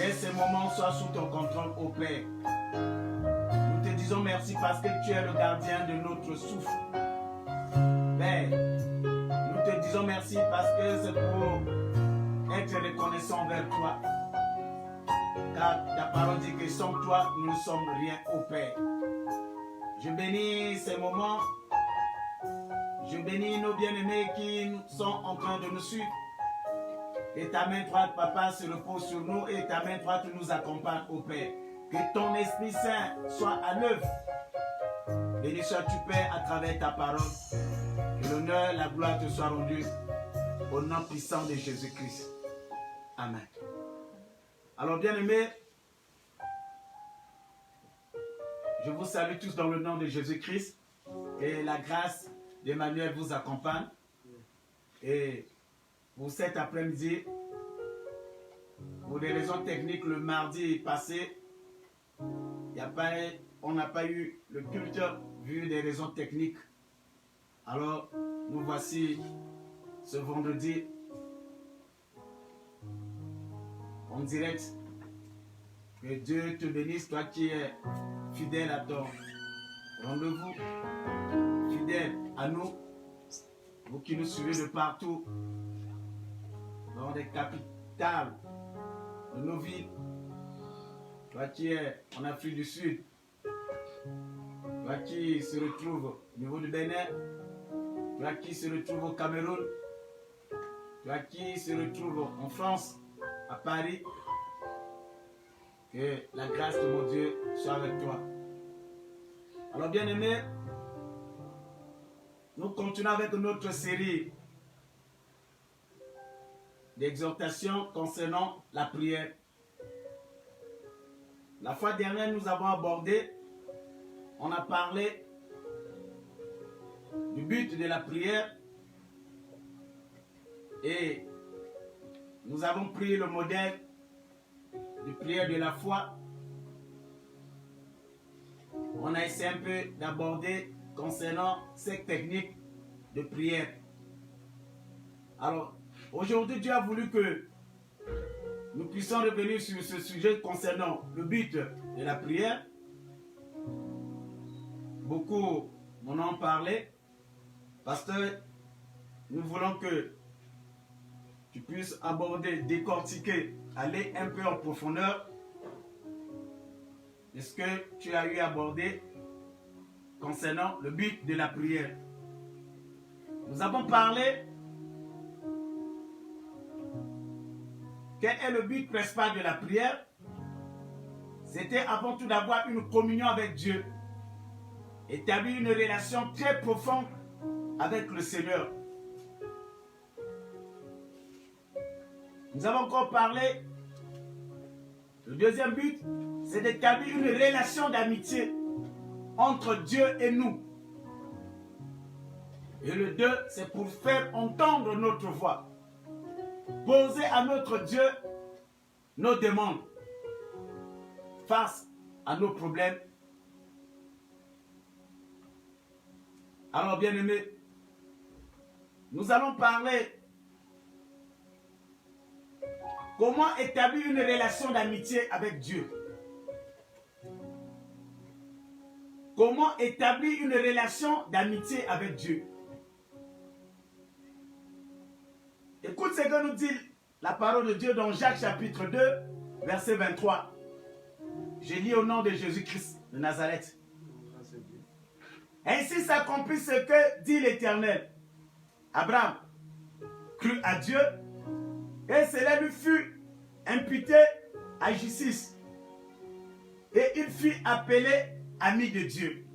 Que ces moments soient sous ton contrôle, ô Père. Nous te disons merci parce que tu es le gardien de notre souffle. Père, nous te disons merci parce que c'est pour être reconnaissant envers toi. Car ta parole dit que sans toi, nous ne sommes rien, ô Père. Je bénis ces moments. Je bénis nos bien-aimés qui sont en train de nous suivre. Et ta main droite, Papa, se repose sur nous et ta main droite nous accompagne, ô Père. Que ton Esprit Saint soit à l'œuvre. Béni sois-tu, Père, à travers ta parole. Que l'honneur, la gloire te soit rendue au nom puissant de Jésus-Christ. Amen. Alors, bien-aimés, je vous salue tous dans le nom de Jésus-Christ. Et la grâce d'Emmanuel vous accompagne. Et pour cet après-midi, pour des raisons techniques, le mardi passé, on n'a pas eu le culte vu des raisons techniques. Alors, nous voici ce vendredi en direct. Que Dieu te bénisse, toi qui es fidèle à ton rendez-vous, fidèle à nous, vous qui nous suivez de partout, dans les capitales de nos villes, toi qui es en Afrique du Sud, toi qui se retrouve au niveau du Bénin, toi qui se retrouve au Cameroun, toi qui se retrouve en France, à Paris, que la grâce de mon Dieu soit avec toi. Alors bien aimés, nous continuons avec notre série d'exhortations concernant la prière. La fois dernière, nous avons abordé, on a parlé du but de la prière et nous avons pris le modèle de prière de la foi. On a essayé un peu d'aborder concernant cette technique de prière. Alors, aujourd'hui, Dieu a voulu que nous puissions revenir sur ce sujet concernant le but de la prière. Beaucoup m'en ont parlé parce que nous voulons que tu puisses aborder, décortiquer, aller un peu en profondeur de ce que tu as eu à aborder concernant le but de la prière. Nous avons parlé quel est le but principal de la prière. C'était avant tout d'avoir une communion avec Dieu, établir une relation très profonde avec le Seigneur. Nous avons encore parlé, le deuxième but, c'est d'établir une relation d'amitié entre Dieu et nous. Et le 2, c'est pour faire entendre notre voix. Poser à notre Dieu nos demandes face à nos problèmes. Alors, bien-aimés, nous allons parler comment établir une relation d'amitié avec Dieu. Comment établir une relation d'amitié avec Dieu. Écoute ce que nous dit la parole de Dieu dans Jacques chapitre 2, verset 23. Je lis au nom de Jésus-Christ de Nazareth. Ainsi s'accomplit ce que dit l'Éternel. Abraham crut à Dieu et cela lui fut imputé à justice. Et il fut appelé ami de Dieu.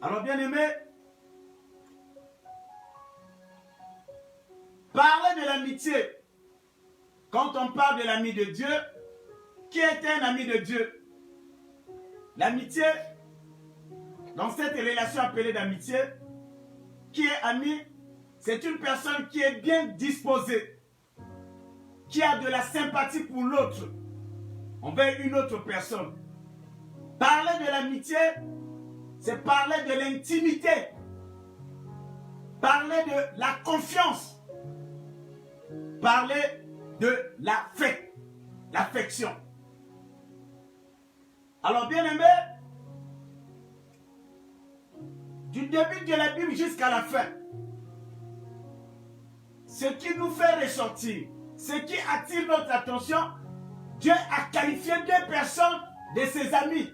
Alors bien aimé, parler de l'amitié. Quand on parle de l'ami de Dieu, qui est un ami de Dieu? L'amitié, dans cette relation appelée d'amitié, qui est ami, c'est une personne qui est bien disposée, qui a de la sympathie pour l'autre, envers une autre personne. Parler de l'amitié, c'est parler de l'intimité, parler de la confiance, parler de l'affection. Alors, bien aimé, du début de la Bible jusqu'à la fin, ce qui nous fait ressortir, ce qui attire notre attention, Dieu a qualifié 2 personnes de ses amis.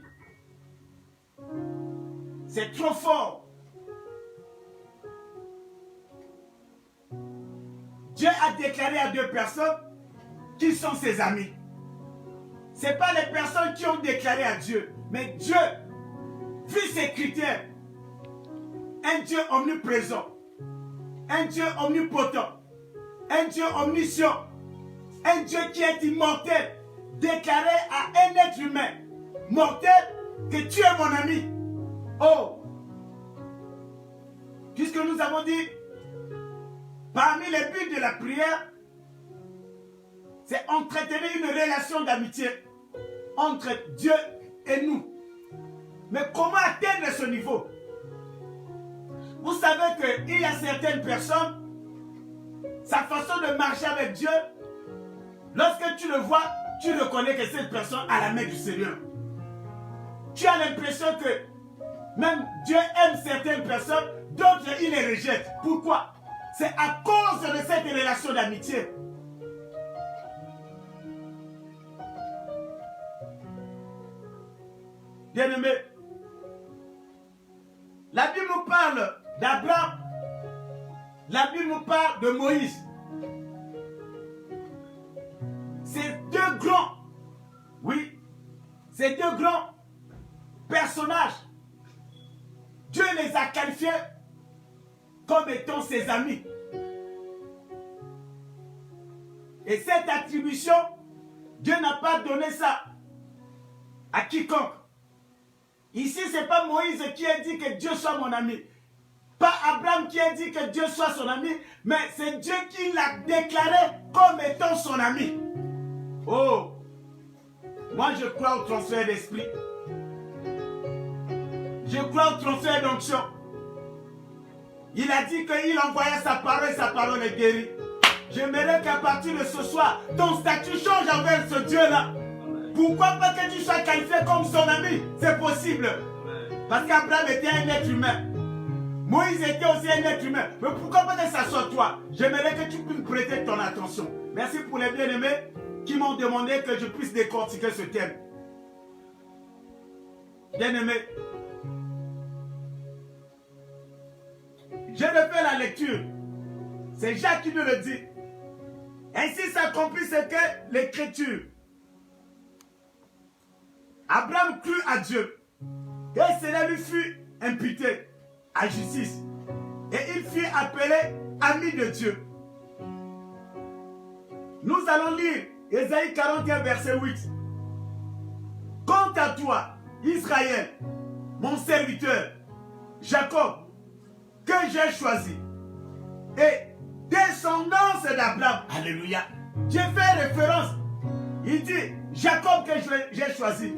C'est trop fort. Dieu a déclaré à 2 personnes qui sont ses amis. Ce n'est pas les personnes qui ont déclaré à Dieu, mais Dieu, vu ses critères, un Dieu omniprésent, un Dieu omnipotent, un Dieu omniscient, un Dieu qui est immortel, déclaré à un être humain mortel que tu es mon ami. Oh, puisque nous avons dit, parmi les buts de la prière, c'est entretenir une relation d'amitié entre Dieu et nous. Mais comment atteindre ce niveau? Vous savez qu'il y a certaines personnes, sa façon de marcher avec Dieu, lorsque tu le vois, tu reconnais que cette personne a la main du Seigneur. Tu as l'impression que même Dieu aime certaines personnes, d'autres il les rejette. Pourquoi? C'est à cause de cette relation d'amitié. Bien-aimé, la Bible nous parle d'Abraham, la Bible nous parle de Moïse. Ces 2 grands, oui, ces 2 grands personnages, Dieu les a qualifiés comme étant ses amis. Et cette attribution, Dieu n'a pas donné ça à quiconque. Ici, ce n'est pas Moïse qui a dit que Dieu soit mon ami. Pas Abraham qui a dit que Dieu soit son ami, mais c'est Dieu qui l'a déclaré comme étant son ami. Oh, moi je crois au transfert d'esprit. Je crois au transfert d'onction. Il a dit qu'il envoyait sa parole est guérie. J'aimerais qu'à partir de ce soir, ton statut change envers ce Dieu-là. Pourquoi pas que tu sois qualifié comme son ami? C'est possible. Parce qu'Abraham était un être humain. Moïse était aussi un être humain. Mais pourquoi pas que ça soit toi? J'aimerais que tu puisses prêter ton attention. Merci pour les bien-aimés qui m'ont demandé que je puisse décortiquer ce thème. Bien-aimés, je refais la lecture. C'est Jacques qui nous le dit. Ainsi s'accomplit ce que l'Écriture. Abraham crut à Dieu et cela lui fut imputé à justice. Et il fut appelé ami de Dieu. Nous allons lire Ésaïe 41, verset 8. Quant à toi, Israël, mon serviteur, Jacob, que j'ai choisi, et descendance d'Abraham. Alléluia. J'ai fait référence. Il dit Jacob que j'ai choisi.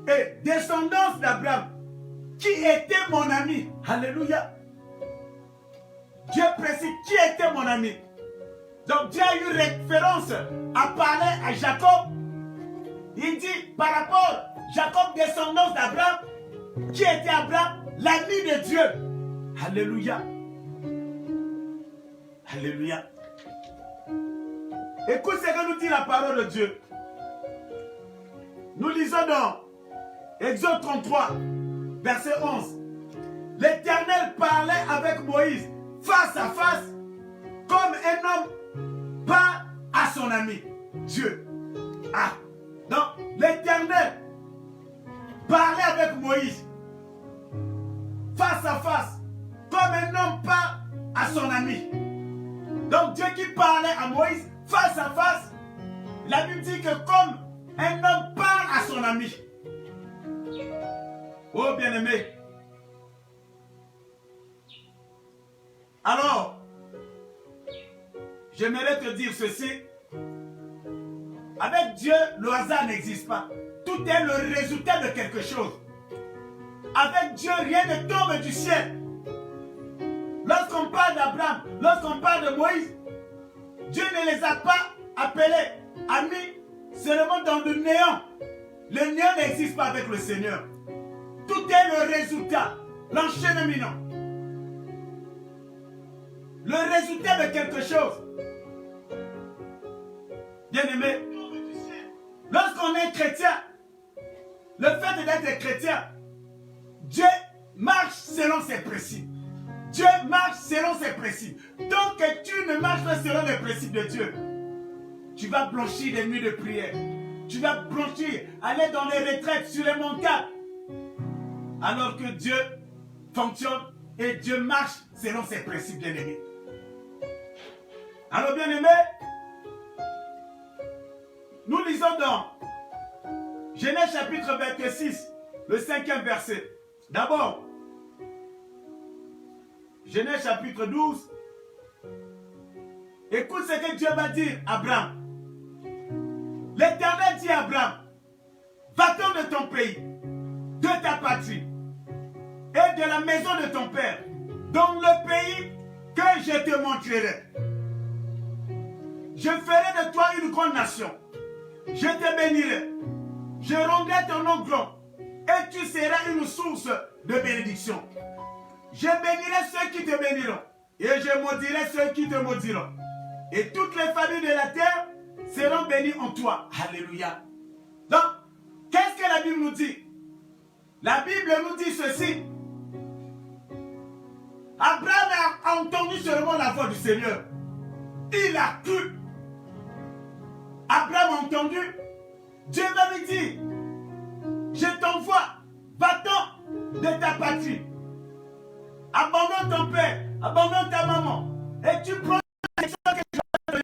Et descendance d'Abraham, qui était mon ami. Alléluia. Dieu précise qui était mon ami. Donc Dieu a eu référence à parler à Jacob. Il dit par rapport à Jacob, descendance d'Abraham, qui était Abraham, l'ami de Dieu. Alléluia. Alléluia. Écoute ce que nous dit la parole de Dieu. Nous lisons dans Exode 33, verset 11. L'Éternel parlait avec Moïse face à face, comme un homme parle à son ami, Dieu. Ah, donc l'Éternel parlait avec Moïse face à face, comme un homme parle à son ami. Donc Dieu qui parlait à Moïse face à face, la Bible dit que comme un homme parle à son ami. Oh bien-aimé. Alors, j'aimerais te dire ceci. Avec Dieu, le hasard n'existe pas. Tout est le résultat de quelque chose. Avec Dieu, rien ne tombe du ciel. Lorsqu'on parle d'Abraham, lorsqu'on parle de Moïse, Dieu ne les a pas appelé, a mis seulement dans le néant. Le néant n'existe pas avec le Seigneur. Tout est le résultat, l'enchaînement. Le résultat de quelque chose. Bien-aimé, lorsqu'on est chrétien, le fait d'être chrétien, Dieu marche selon ses principes. Dieu marche selon ses principes. Donc que tu ne marches pas selon les principes de Dieu, tu vas blanchir les nuits de prière. Tu vas blanchir, aller dans les retraites, sur les montagnes. Alors que Dieu fonctionne et Dieu marche selon ses principes, bien-aimés. Alors, bien-aimés, nous lisons dans Genèse chapitre 26, le 5e verset. D'abord, Genèse chapitre 12. Écoute ce que Dieu va dire à Abraham. L'Éternel dit à Abraham, va-t'en de ton pays, de ta patrie et de la maison de ton père, dans le pays que je te montrerai. Je ferai de toi une grande nation. Je te bénirai. Je rendrai ton nom grand et tu seras une source de bénédiction. Je bénirai ceux qui te béniront et je maudirai ceux qui te maudiront. Et toutes les familles de la terre seront bénies en toi. Alléluia. Donc, qu'est-ce que la Bible nous dit? La Bible nous dit ceci. Abraham a entendu seulement la voix du Seigneur. Il a cru. Abraham a entendu. Dieu va lui dire, je t'envoie, va-t'en de ta patrie. Abandonne ton père, abandonne ta maman. Et tu prends la décision que je vais te donner.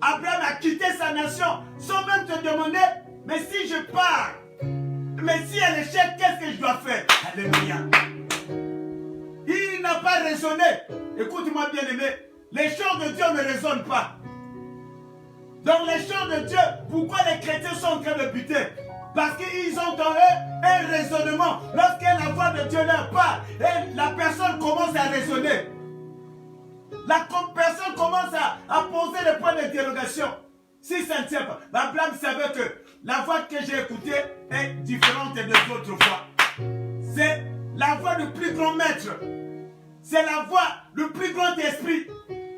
Abraham a quitté sa nation sans même te demander, mais si je pars, mais si elle échec, qu'est-ce que je dois faire? Alléluia. Il n'a pas raisonné. Écoute-moi bien aimé, les choses de Dieu ne raisonnent pas. Dans les choses de Dieu, pourquoi les chrétiens sont en train de buter? Parce qu'ils ont en eux un raisonnement. Lorsque la voix de Dieu leur parle, et la personne commence à raisonner. La personne commence à poser des points d'interrogation. Si ça ne tient pas, Abraham savait que la voix que j'ai écoutée est différente des autres voix. C'est la voix du plus grand maître. C'est la voix du plus grand esprit.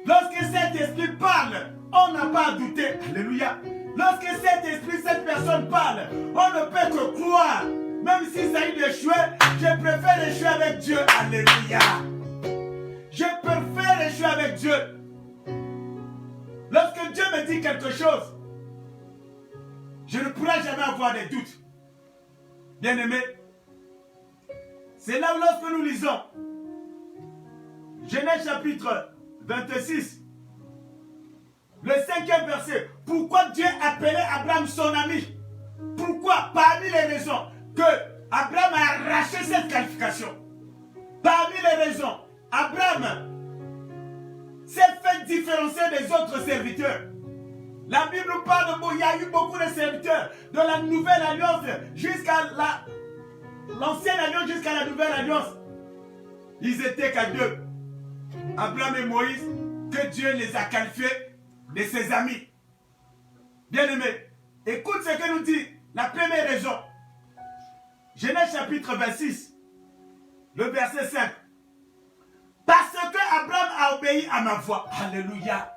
Lorsque cet esprit parle, on n'a pas à douter. Alléluia. Lorsque cet esprit, cette personne parle, on ne peut que croire. Même si ça y d'échouer, je préfère échouer avec Dieu. Alléluia. Je préfère échouer avec Dieu. Lorsque Dieu me dit quelque chose, je ne pourrai jamais avoir des doutes. Bien-aimé, c'est là où lorsque nous lisons Genèse chapitre 26, le 5e verset. Pourquoi Dieu appelait Abraham son ami? Pourquoi? Parmi les raisons que Abraham a arraché cette qualification. Parmi les raisons, Abraham s'est fait différencier des autres serviteurs. La Bible nous parle de, il y a eu beaucoup de serviteurs de la nouvelle alliance jusqu'à l'ancienne alliance jusqu'à la nouvelle alliance. Ils étaient qu'à deux. Abraham et Moïse, que Dieu les a qualifiés de ses amis. Bien-aimés, écoute ce que nous dit la première raison. Genèse chapitre 26, le verset 5. Parce que Abraham a obéi à ma voix. Alléluia.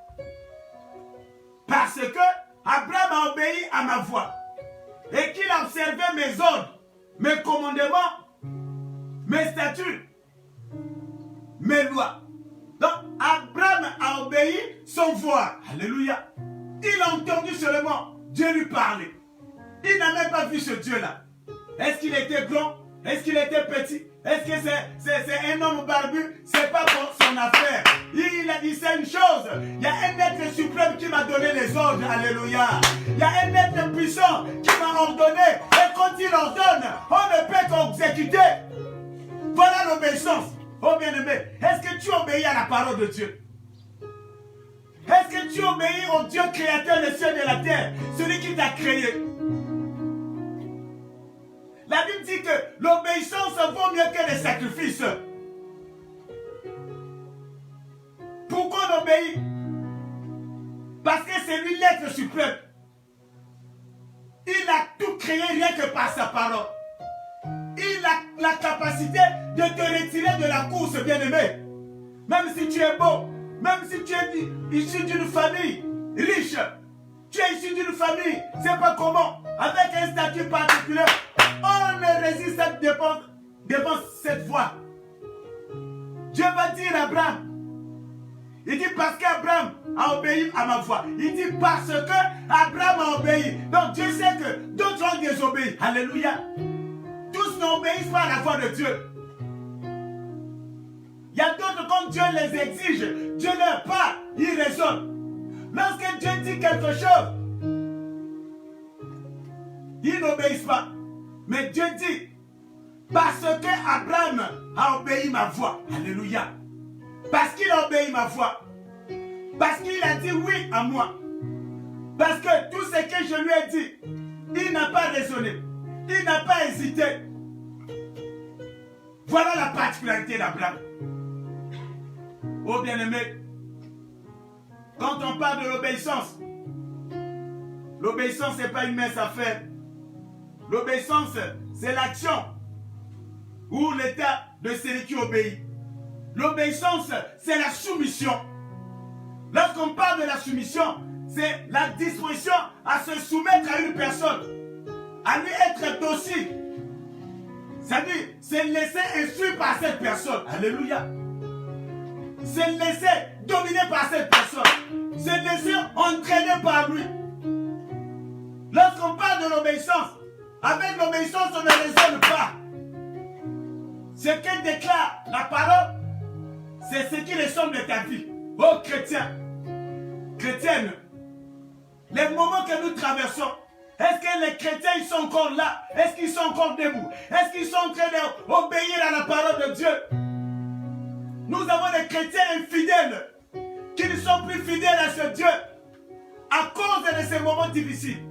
Parce que Abraham a obéi à ma voix. Et qu'il a observé mes ordres, mes commandements, mes statuts, mes lois. Donc Abraham a obéi sans voix. Alléluia. Il a entendu seulement Dieu lui parler. Il n'a même pas vu ce Dieu-là. Est-ce qu'il était grand? Est-ce qu'il était petit? Est-ce que c'est un homme barbu? C'est pas pour son affaire. Il a dit c'est une chose. Il y a un être suprême qui m'a donné les ordres. Alléluia. Il y a un être puissant qui m'a ordonné. Et quand il ordonne, on ne peut qu'exécuter. Voilà l'obéissance. Oh bien-aimé, est-ce que tu obéis à la parole de Dieu? Est-ce que tu obéis au Dieu créateur des cieux et de la terre, celui qui t'a créé? La Bible dit que l'obéissance vaut mieux que les sacrifices. Pourquoi on obéit? Parce que c'est lui l'être suprême. Il a tout créé rien que par sa parole. Il a la capacité de te retirer de la course, bien-aimé. Même si tu es beau, même si tu es issu d'une famille riche, tu es issu d'une famille, c'est pas comment, avec un statut particulier, on ne résiste devant cette voie. Dieu va dire à Abraham, il dit parce qu'Abraham a obéi à ma voix. Il dit parce que Abraham a obéi. Donc Dieu sait que d'autres ont désobéi. Alléluia. Tous n'obéissent pas à la voix de Dieu. Il y a d'autres, quand Dieu les exige, Dieu leur parle, ils raisonnent. Lorsque Dieu dit quelque chose, ils n'obéissent pas. Mais Dieu dit, parce que Abraham a obéi ma voix. Alléluia. Parce qu'il a obéi ma voix. Parce qu'il a dit oui à moi. Parce que tout ce que je lui ai dit, il n'a pas raisonné. Il n'a pas hésité. Voilà la particularité d'Abraham. Oh bien-aimé, quand on parle de l'obéissance, l'obéissance n'est pas une mince affaire. L'obéissance, c'est l'action ou l'état de celui qui obéit. L'obéissance, c'est la soumission. Lorsqu'on parle de la soumission, c'est la disposition à se soumettre à une personne, à lui être docile. C'est-à-dire, c'est laisser instruire par cette personne. Alléluia. C'est laisser dominer par cette personne. C'est laisser entraîner par lui. Lorsqu'on parle de l'obéissance, avec l'obéissance, on ne raisonne pas. Ce qu'elle déclare, la parole, c'est ce qui ressemble de ta vie. Oh chrétien, chrétienne, les moments que nous traversons, est-ce que les chrétiens ils sont encore là? Est-ce qu'ils sont encore debout? Est-ce qu'ils sont en train d'obéir à la parole de Dieu? Nous avons des chrétiens infidèles qui ne sont plus fidèles à ce Dieu à cause de ces moments difficiles.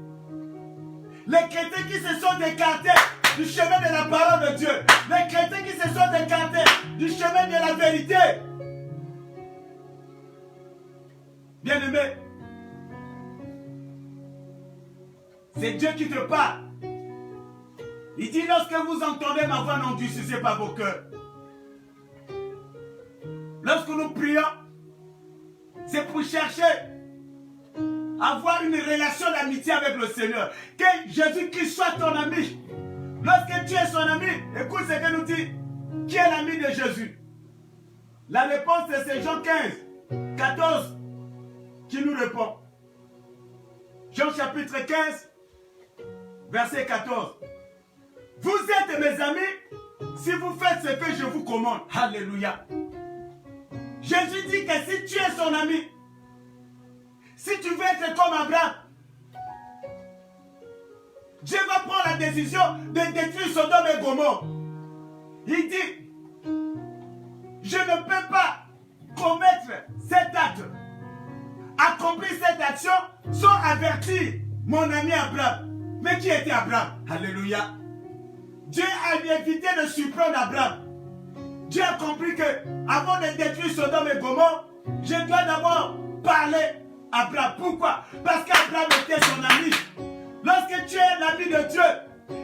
Les chrétiens qui se sont écartés du chemin de la parole de Dieu. Les chrétiens qui se sont écartés du chemin de la vérité. Bien-aimé, c'est Dieu qui te parle. Il dit, lorsque vous entendez ma voix, n'endurcissez pas vos cœurs. Lorsque nous prions, c'est pour chercher à avoir une relation d'amitié avec le Seigneur. Que Jésus-Christ soit ton ami. Lorsque tu es son ami, écoute ce que nous dit. Qui est l'ami de Jésus? La réponse, c'est Jean 15, 14 qui nous répond. Jean chapitre 15, verset 14. Vous êtes mes amis si vous faites ce que je vous commande. Alléluia. Jésus dit que si tu es son ami, si tu veux être comme Abraham, Dieu va prendre la décision de détruire Sodome et Gomorrhe. Il dit, je ne peux pas commettre cet acte, accomplir cette action sans avertir mon ami Abraham. Mais qui était Abraham? Alléluia. Dieu a évité de surprendre Abraham. Dieu a compris que avant de détruire Sodome et Gomorrhe, je dois d'abord parler à Abraham. Pourquoi? Parce qu'Abraham était son ami. Lorsque tu es l'ami de Dieu,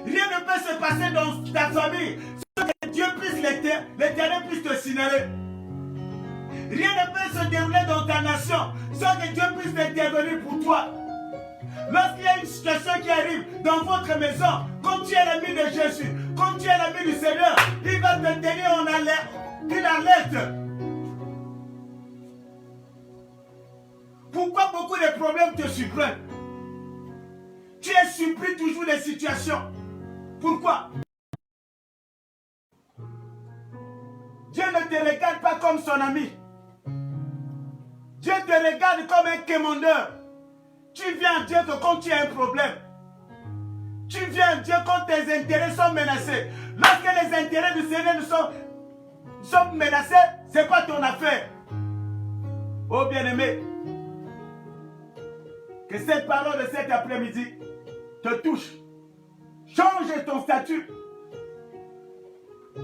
rien ne peut se passer dans ta famille sans que Dieu puisse l'Éternel puisse te signaler. Rien ne peut se dérouler dans ta nation sans que Dieu puisse intervenir pour toi. Lorsqu'il y a une situation qui arrive dans votre maison, quand tu es l'ami de Jésus, quand tu es l'ami du Seigneur, il va te tenir en alerte, une alerte. Pourquoi beaucoup de problèmes te surprennent? Tu es surpris toujours des situations. Pourquoi? Dieu ne te regarde pas comme son ami. Dieu te regarde comme un commandeur. Tu viens à Dieu que quand tu as un problème. Tu viens à Dieu quand tes intérêts sont menacés. Lorsque les intérêts du Seigneur sont menacés, ce n'est pas ton affaire. Oh bien-aimé, que cette parole de cet après-midi te touche. Change ton statut.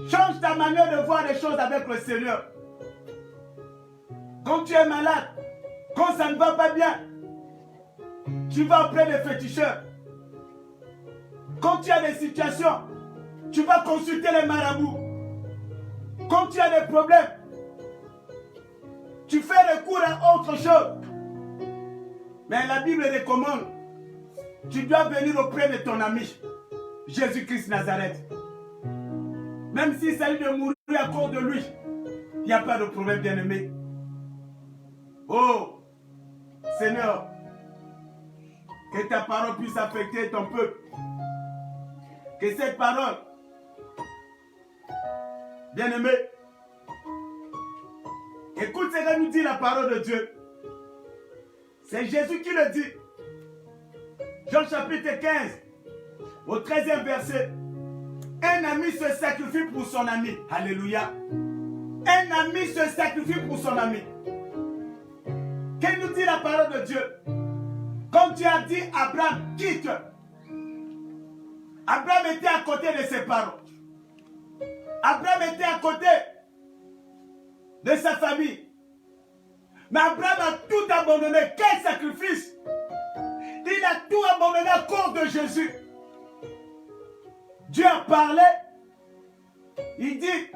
Change ta manière de voir les choses avec le Seigneur. Quand tu es malade, quand ça ne va pas bien, tu vas auprès des féticheurs. Quand tu as des situations, tu vas consulter les marabouts. Quand tu as des problèmes, tu fais recours à autre chose. Mais la Bible recommande, tu dois venir auprès de ton ami, Jésus-Christ Nazareth. Même s'il s'agit de mourir à cause de lui, il n'y a pas de problème, bien-aimé. Oh, Seigneur, que ta parole puisse affecter ton peuple. Que cette parole, bien-aimé, écoute ce que nous dit la parole de Dieu. C'est Jésus qui le dit. Jean chapitre 15, au 13e verset. Un ami se sacrifie pour son ami. Alléluia. Un ami se sacrifie pour son ami. Qu'est-ce que nous dit la parole de Dieu? Comme tu as dit, Abraham, quitte. Abraham était à côté de ses parents. Abraham était à côté de sa famille. Mais Abraham a tout abandonné. Quel sacrifice! Il a tout abandonné à cause de Jésus. Dieu a parlé. Il dit,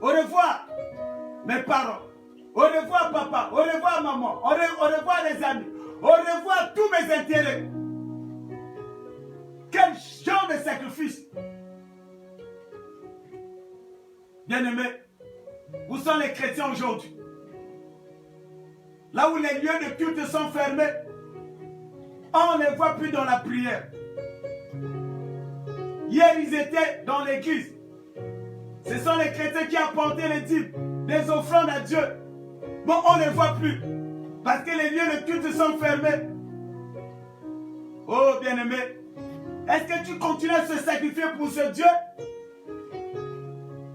au revoir mes parents. Au revoir papa. Au revoir maman. Au revoir les amis. Au revoir tous mes intérêts. Quel genre de sacrifice! Bien-aimés, où sont les chrétiens aujourd'hui? Là où les lieux de culte sont fermés, on ne les voit plus dans la prière. Hier, ils étaient dans l'église. Ce sont les chrétiens qui apportaient les dîmes, les offrandes à Dieu. Bon, on ne les voit plus. Parce que les lieux de culte sont fermés. Oh, bien-aimé, est-ce que tu continues à se sacrifier pour ce Dieu?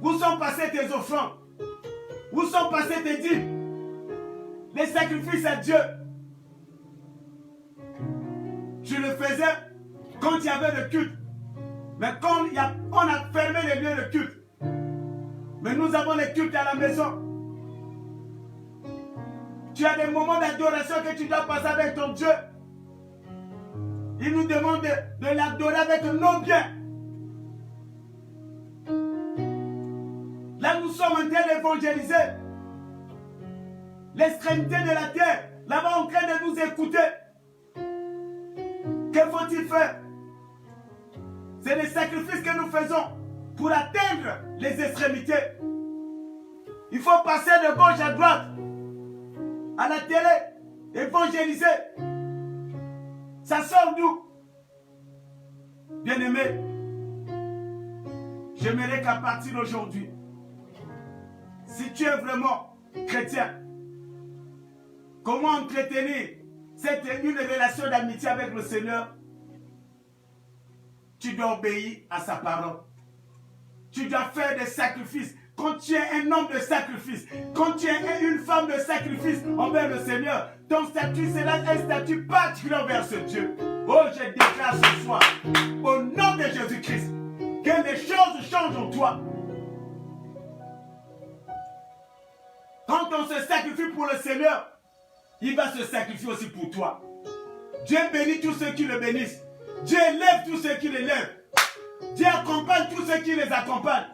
Où sont passées tes offrandes? Où sont passés tes dîmes? Les sacrifices à Dieu. Tu le faisais quand il y avait le culte. Mais quand on a fermé les lieux de culte. Mais nous avons les cultes à la maison. Tu as des moments d'adoration que tu dois passer avec ton Dieu. Il nous demande de l'adorer avec nos biens. Là, nous sommes en train d'évangéliser l'extrémité de la terre. Là-bas, en train de nous écouter. Que faut-il faire? C'est des sacrifices que nous faisons pour atteindre les extrémités. Il faut passer de gauche à droite, à la télé, évangéliser. Ça sort d'où? Bien-aimé, j'aimerais qu'à partir d'aujourd'hui, si tu es vraiment chrétien, comment entretenir une relation d'amitié avec le Seigneur? Tu dois obéir à sa parole. Tu dois faire des sacrifices. Quand tu es un homme de sacrifice, quand tu es une femme de sacrifice envers le Seigneur, ton statut sera un statut particulier envers ce Dieu. Oh, je déclare ce soir, au nom de Jésus-Christ, que les choses changent en toi. Quand on se sacrifie pour le Seigneur, il va se sacrifier aussi pour toi. Dieu bénit tous ceux qui le bénissent. Dieu élève tous ceux qui l'élèvent. Dieu accompagne tous ceux qui les accompagnent.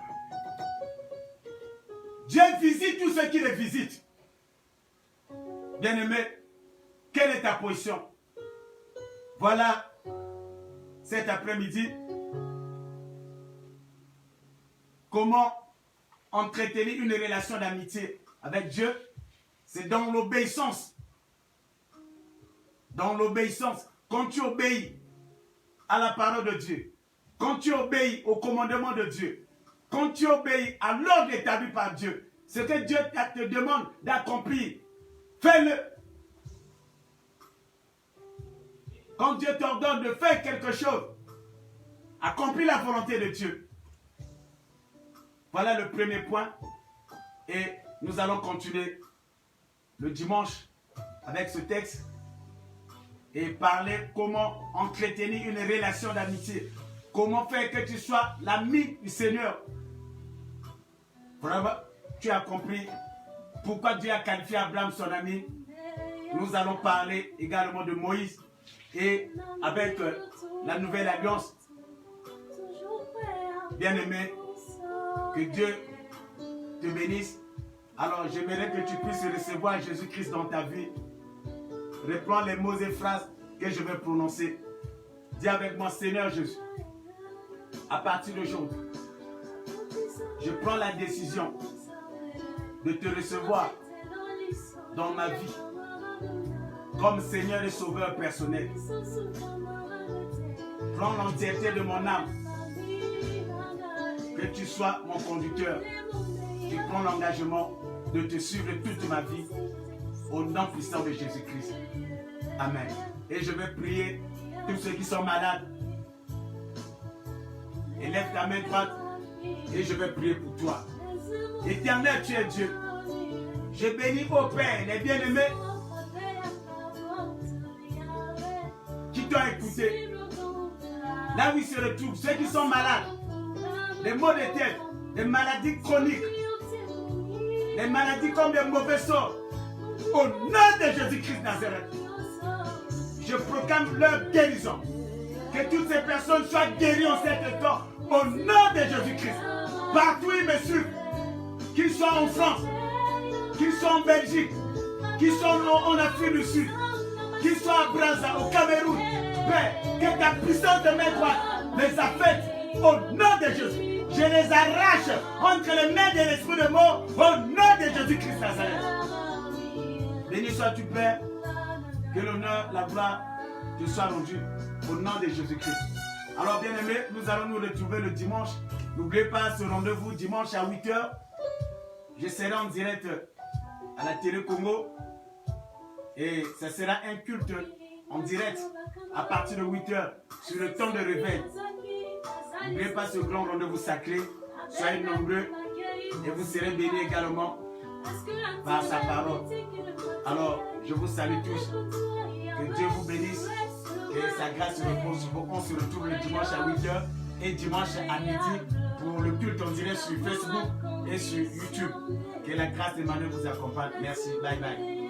Dieu visite tous ceux qui les visitent. Bien-aimé, quelle est ta position? Voilà, cet après-midi, comment entretenir une relation d'amitié avec Dieu? C'est dans l'obéissance. Dans l'obéissance. Quand tu obéis à la parole de Dieu, quand tu obéis au commandement de Dieu, quand tu obéis à l'ordre établi par Dieu, ce que Dieu te demande d'accomplir, fais-le. Quand Dieu t'ordonne de faire quelque chose, accomplis la volonté de Dieu. Voilà le premier point. Et nous allons continuer le dimanche avec ce texte et parler comment entretenir une relation d'amitié. Comment faire que tu sois l'ami du Seigneur. Vraiment, tu as compris pourquoi Dieu a qualifié Abraham son ami. Nous allons parler également de Moïse et avec la nouvelle alliance. Bien-aimé, que Dieu te bénisse. Alors, j'aimerais que tu puisses recevoir Jésus-Christ dans ta vie. Reprends les mots et phrases que je vais prononcer. Dis avec moi, Seigneur Jésus, à partir d'aujourd'hui, je prends la décision de te recevoir dans ma vie comme Seigneur et Sauveur personnel. Prends l'entièreté de mon âme. Que tu sois mon conducteur. Je prends l'engagement de te suivre toute ma vie au nom puissant de Jésus-Christ. Amen. Et je vais prier tous ceux qui sont malades. Élève ta main droite et je vais prier pour toi. Éternel, tu es Dieu. Je bénis au Père, les bien-aimés qui t'ont écouté. Là où ils se retrouvent, ceux qui sont malades, les maux de tête, les maladies chroniques, les maladies comme des mauvais sorts, au nom de Jésus-Christ Nazareth, je proclame leur guérison. Que toutes ces personnes soient guéries en cet temps, au nom de Jésus-Christ. Partout ils me suivent, qu'ils soient en France, qu'ils soient en Belgique, qu'ils soient en Afrique du Sud, qu'ils soient à Brazza, au Cameroun. Père, que ta puissance de main droite les affecte au nom de Jésus. Je les arrache entre les mains de l'esprit de mort au nom de Jésus-Christ Nazareth. Béni sois-tu, Père, que l'honneur, la gloire te soit rendue au nom de Jésus-Christ. Alors, bien-aimés, nous allons nous retrouver le dimanche. N'oubliez pas ce rendez-vous dimanche à 8 h. Je serai en direct à la télé Congo et ce sera un culte en direct à partir de 8 h sur le temps de réveil. N'oubliez pas ce grand rendez-vous sacré. Soyez nombreux et vous serez bénis également par sa parole. Alors, je vous salue tous. Que Dieu vous bénisse. Que sa grâce repose sur vous. On se retrouve le dimanche à 8 h et dimanche à midi pour le culte en direct sur Facebook et sur YouTube. Que la grâce d'Emmanuel vous accompagne. Merci. Bye bye.